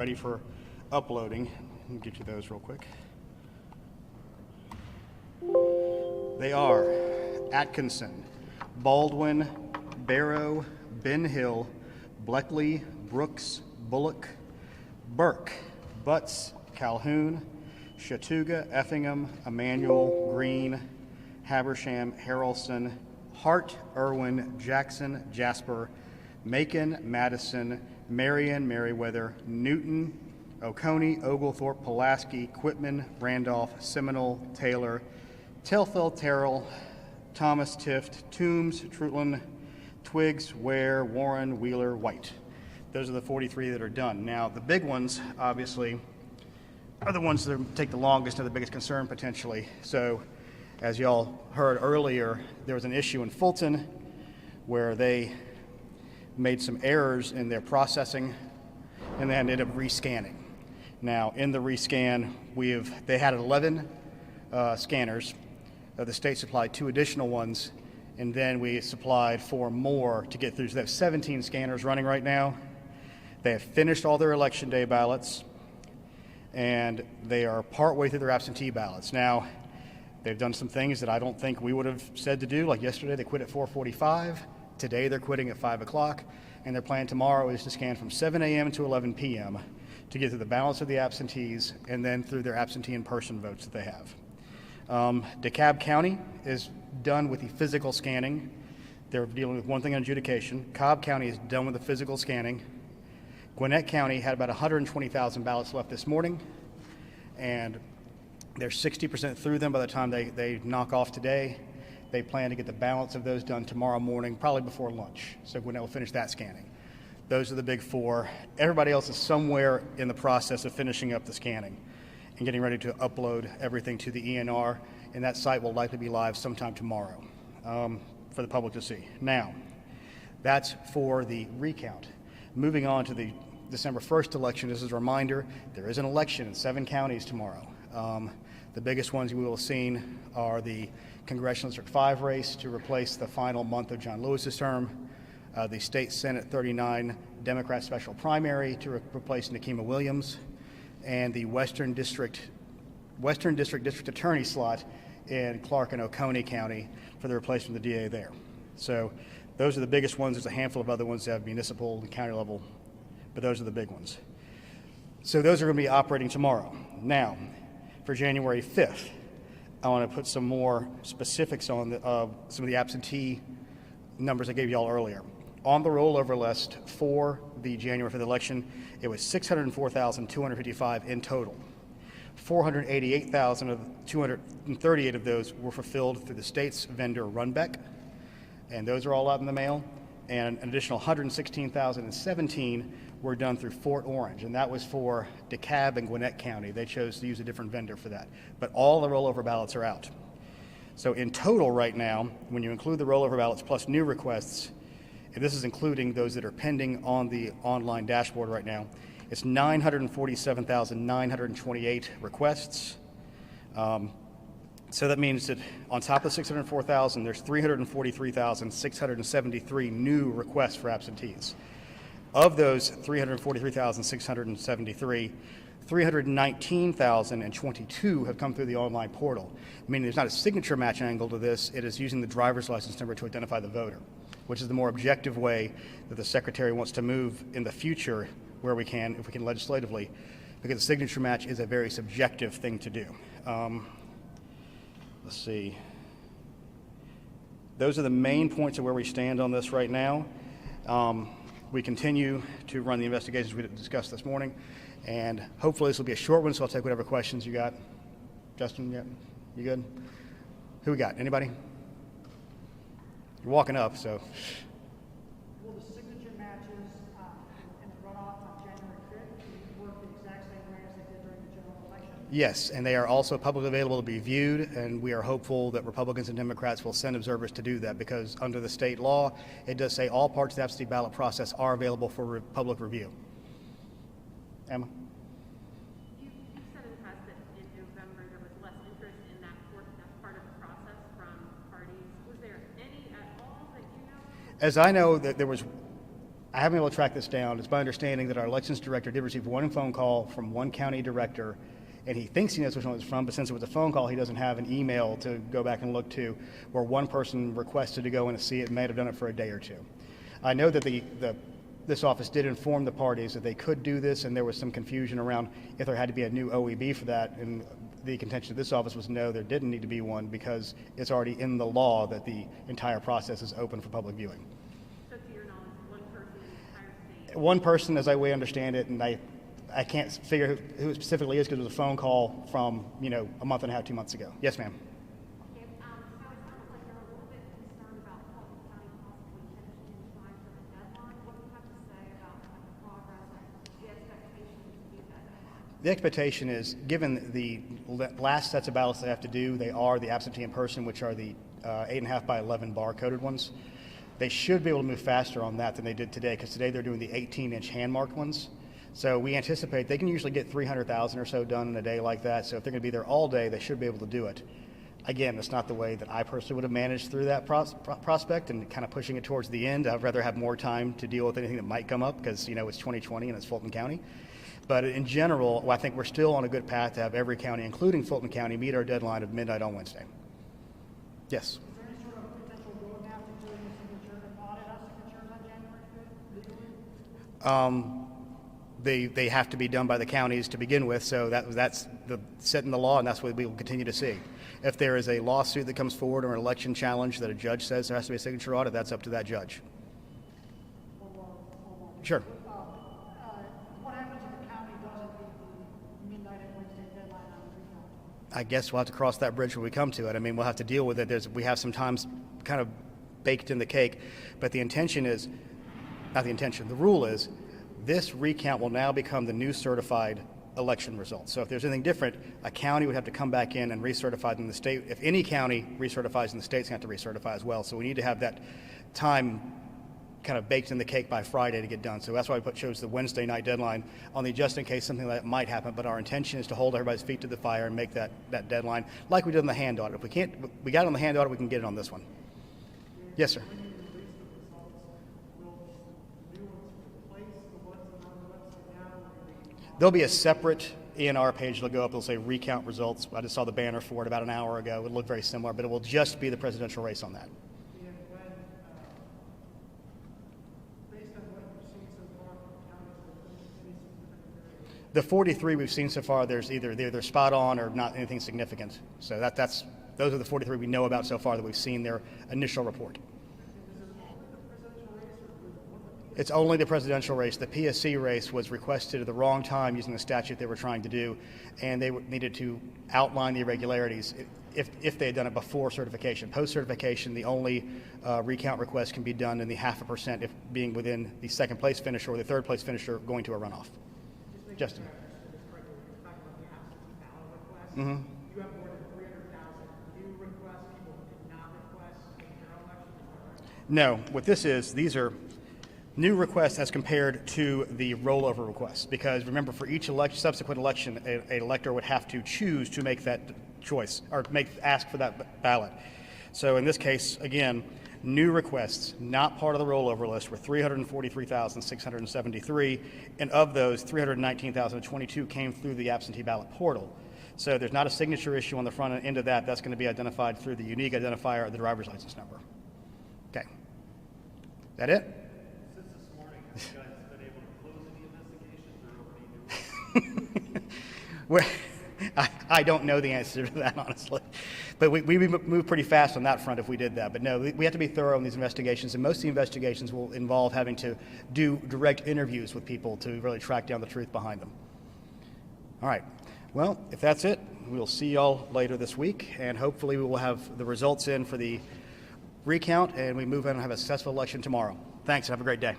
ready for uploading. Let me get you those real quick. They are Atkinson, Baldwin, Barrow, Ben Hill, Bleckley, Brooks, Bullock, Burke, Butts, Calhoun, Chattooga, Effingham, Emanuel, Green, Habersham, Harrelson, Hart, Irwin, Jackson, Jasper, Macon, Madison, Marion, Merriweather, Newton, Oconee, Oglethorpe, Pulaski, Quitman, Randolph, Seminole, Taylor, Telfeld, Terrell, Thomas, Tift, Toombs, Trutland, Twiggs, Ware, Warren, Wheeler, White. Those are the 43 that are done. Now, the big ones, obviously, are the ones that take the longest and the biggest concern potentially. So, as y'all heard earlier, there was an issue in Fulton where they made some errors in their processing and they ended up rescanning. Now, in the rescan, they had 11 scanners. The state supplied 2 additional ones, and then we supplied 4 more to get through. So they have 17 scanners running right now. They have finished all their election day ballots, and they are partway through their absentee ballots. Now, they've done some things that I don't think we would have said to do. Like yesterday, they quit at 4:45. Today, they're quitting at 5 o'clock, and their plan tomorrow is to scan from 7 a.m. to 11 p.m. to get through the balance of the absentees and then through their absentee in-person votes that they have. DeKalb County is done with the physical scanning. They're dealing with one thing on adjudication. Cobb County is done with the physical scanning. Gwinnett County had about 120,000 ballots left this morning, and they're 60% through them by the time they knock off today. They plan to get the balance of those done tomorrow morning, probably before lunch. So Gwinnett will finish that scanning. Those are the big 4. Everybody else is somewhere in the process of finishing up the scanning and getting ready to upload everything to the ENR, and that site will likely be live sometime tomorrow for the public to see. Now, that's for the recount. Moving on to the December 1st election, this is a reminder, there is an election in 7 counties tomorrow. The biggest ones we will have seen are the Congressional District 5 race to replace the final month of John Lewis's term, the State Senate 39 Democrat special primary to replace Nikema Williams, and the Western District District Attorney slot in Clark and Oconee County for the replacement of the DA there. So those are the biggest ones. There's a handful of other ones that have municipal and county level, but those are the big ones. So those are going to be operating tomorrow. Now, for January 5th, I want to put some more specifics on some of the absentee numbers I gave you all earlier. On the rollover list for the January 5th election, it was 604,255 in total. 488,238 of those were fulfilled through the state's vendor Runbeck, and those are all out in the mail. And an additional 116,017 were done through Fort Orange, and that was for DeKalb and Gwinnett County. They chose to use a different vendor for that. But all the rollover ballots are out. So in total right now, when you include the rollover ballots plus new requests, and this is including those that are pending on the online dashboard right now, it's 947,928 requests. So that means that on top of 604,000, there's 343,673 new requests for absentees. Of those 343,673, 319,022 have come through the online portal, meaning there's not a signature match angle to this. It is using the driver's license number to identify the voter, which is the more objective way that the Secretary wants to move in the future where we can, if we can legislatively, because the signature match is a very subjective thing to do. Let's see. Those are the main points of where we stand on this right now. We continue to run the investigations we discussed this morning, and hopefully this will be a short one, so I'll take whatever questions you got. Justin, yeah, you good? Who we got? Anybody? You're walking up, so. Will the signature matches in the runoff on January 5th work the exact same way as they did during the general election? Yes, and they are also publicly available to be viewed, and we are hopeful that Republicans and Democrats will send observers to do that, because under the state law, it does say all parts of the absentee ballot process are available for public review. Emma? You said in the past that in November there was less interest in that part of the process from parties. Was there any at all that you know? As I know, that there was I haven't been able to track this down. It's my understanding that our elections director did receive one phone call from one county director, and he thinks he knows which one it's from, but since it was a phone call, he doesn't have an email to go back and look to, where one person requested to go in and see it, may have done it for a day or two. I know that this office did inform the parties that they could do this, and there was some confusion around if there had to be a new OEB for that, and the contention of this office was no, there didn't need to be one because it's already in the law that the entire process is open for public viewing. So to your knowledge, one person in the entire state? One person, as I way understand it, and I can't figure who it specifically is because it was a phone call from, a month and a half, 2 months ago. Yes, ma'am. Okay, so it sounds like you're a little bit concerned about Fulton County possibly finishing in time for the deadline. What do you have to say about the progress and the expectation to meet that deadline? The expectation is, given the last sets of ballots they have to do, they are the absentee in person, which are the 8.5 by 11 bar-coded ones. They should be able to move faster on that than they did today, because today they're doing the 18-inch hand-marked ones. So we anticipate they can usually get 300,000 or so done in a day like that. So if they're going to be there all day, they should be able to do it. Again, it's not the way that I personally would have managed through that prospect and kind of pushing it towards the end. I'd rather have more time to deal with anything that might come up because, it's 2020 and it's Fulton County. But in general, I think we're still on a good path to have every county, including Fulton County, meet our deadline of midnight on Wednesday. Yes. Is there any sort of potential roadmap to doing a signature and audit of signatures on January 5th legally? They have to be done by the counties to begin with, so that's set in the law, and that's what we will continue to see. If there is a lawsuit that comes forward or an election challenge that a judge says there has to be a signature audit, that's up to that judge. Hold on. Sure. What happens if the county doesn't meet the midnight at Wednesday deadline on the recount? I guess we'll have to cross that bridge when we come to it. I mean, we'll have to deal with it. We have some times kind of baked in the cake, but the rule is this recount will now become the new certified election results. So if there's anything different, a county would have to come back in and recertify them. The state, if any county recertifies, then the state's going to have to recertify as well. So we need to have that time kind of baked in the cake by Friday to get done. So that's why we chose the Wednesday night deadline on the just in case something like that might happen. But our intention is to hold everybody's feet to the fire and make that deadline like we did on the hand audit. If we got it on the hand audit, we can get it on this one. Yes, sir. There'll be a separate ENR page that'll go up. It'll say recount results. I just saw the banner for it about an hour ago. It'll look very similar, but it will just be the presidential race on that. And when, based on what you've seen so far from counties, The 43 we've seen so far, they're either spot on or not anything significant. So those are the 43 we know about so far that we've seen their initial report. It's only the presidential race. The PSC race was requested at the wrong time using the statute they were trying to do, and they needed to outline the irregularities if they had done it before certification. Post-certification, the only recount request can be done in the 0.5% if being within the second place finisher or the third place finisher going to a runoff. Justin. You have more than 300,000 new requests, people who did not request in their own election, is that right? No, what this is, these are new requests as compared to the rollover requests. Because remember, for each subsequent election, an elector would have to choose to make that choice or ask for that ballot. So in this case, again, new requests, not part of the rollover list, were 343,673, and of those, 319,022 came through the absentee ballot portal. So there's not a signature issue on the front end of that. That's going to be identified through the unique identifier of the driver's license number. Okay. Is that it? Since this morning, have you guys been able to close any investigations or open any new ones? I don't know the answer to that, honestly. But we move pretty fast on that front if we did that. But no, we have to be thorough in these investigations, and most of the investigations will involve having to do direct interviews with people to really track down the truth behind them. All right. Well, if that's it, we'll see y'all later this week, and hopefully we will have the results in for the recount, and we move on and have a successful election tomorrow. Thanks, and have a great day.